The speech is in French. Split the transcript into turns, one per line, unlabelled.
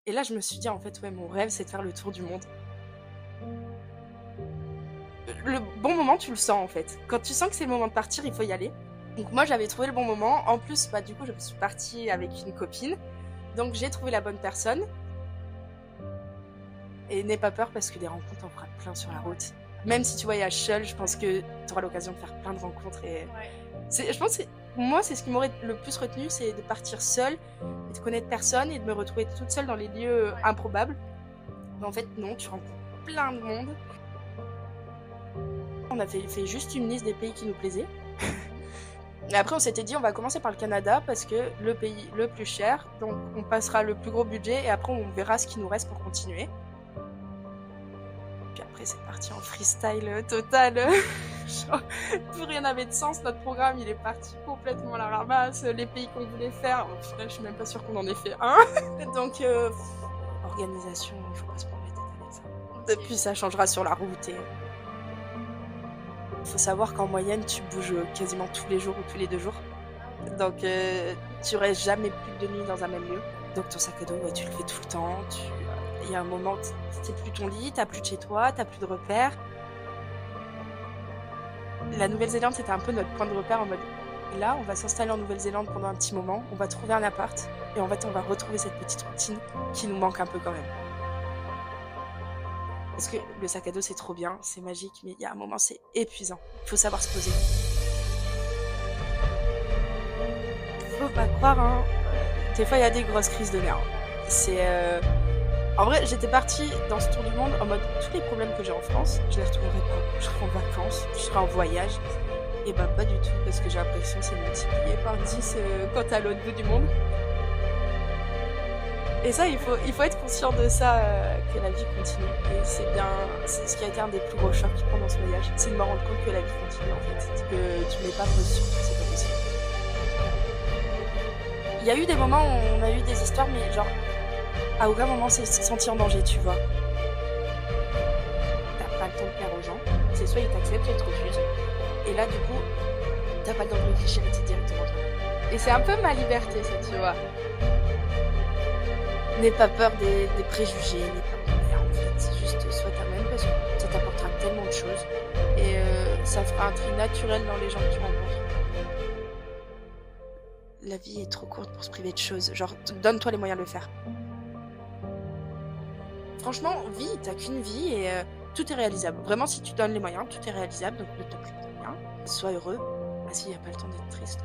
Et là, je me suis dit: «En fait, ouais, mon rêve, c'est de faire le tour du monde». Le bon moment, tu le sens, en fait. Quand tu sens que c'est le moment de partir, il faut y aller. Donc moi, j'avais trouvé le bon moment. En plus, bah, du coup, je suis partie avec une copine, donc j'ai trouvé la bonne personne et n'aie pas peur parce que des rencontres, on fera plein sur la route. Même si tu voyages seul, je pense que tu auras l'occasion de faire plein de rencontres et
Ouais.
je pense que moi, c'est ce qui m'aurait le plus retenu, c'est de partir seule et de connaître personne et de me retrouver toute seule dans les lieux,
Ouais.
improbables. Mais en fait, non, tu rencontres plein de monde. On a fait juste une liste des pays qui nous plaisaient et après on s'était dit: «On va commencer par le Canada parce que le pays le plus cher, donc on passera le plus gros budget et après on verra ce qui nous reste pour continuer». Puis après c'est parti en freestyle, total, genre plus rien n'avait de sens. Notre programme, il est parti complètement à la ramasse, les pays qu'on voulait faire, au final, je suis même pas sûre qu'on en ait fait un. Donc organisation, il faut pas se prendre la tête avec ça. Et
OK.
puis ça changera sur la route et il faut savoir qu'en moyenne, tu bouges, quasiment tous les jours ou tous les 2 jours.
Ah ouais.
Donc tu restes jamais plus de 2 nuits dans un même lieu. Donc ton sac à dos, ouais, tu le fais tout le temps, il y a un moment, c'est plus ton lit, tu as plus de chez toi, tu as plus de repères. La Nouvelle-Zélande, c'était un peu notre point de repère en mode: «Là, on va s'installer en Nouvelle-Zélande pendant un petit moment, on va trouver un appart et en fait, on va retrouver cette petite routine qui nous manque un peu quand même». Parce que le sac à dos, c'est trop bien, c'est magique, mais il y a un moment, c'est épuisant. Il faut savoir se poser. Faut pas croire, hein, des fois, il y a des grosses crises de nerfs. C'est, en vrai, j'étais partie dans ce tour du monde en mode: «Tous les problèmes que j'ai en France, je les retrouverai pas. Je serai en vacances, je serai en voyage». Et bah, pas du tout, parce que j'ai l'impression que c'est multiplié par 10, quand tu es à l'autre bout du monde. Et ça, il faut être conscient de ça, que la vie continue. Et c'est ce qui a été un des plus gros chocs pendant ce voyage, c'est de me rendre compte que la vie continue, en fait, que tu mets pas pause sur tout, c'est pas possible. Il y a eu des moments où on a eu des histoires, mais genre, à aucun moment c'est senti en danger, tu vois? Tu pas le temps de plaire aux gens, c'est soit ils t'acceptent, soit ils te refusent. Et là, du coup, tu pas le temps de réfléchir et tu es directement toi. Et c'est un peu ma liberté, ça, tu vois? N'aie pas peur des préjugés, n'aie pas peur de rien, en fait. C'est juste sois toi-même parce que ça t'apportera tellement de choses et ça fera un tri naturel dans les gens que tu rencontres. La vie est trop courte pour se priver de choses. Genre, donne-toi les moyens de le faire. Franchement, vis, t'as qu'une vie et tout est réalisable. Vraiment, si tu donnes les moyens, tout est réalisable, donc ne te prive de rien. Sois heureux. Ah si, y a pas le temps d'être triste.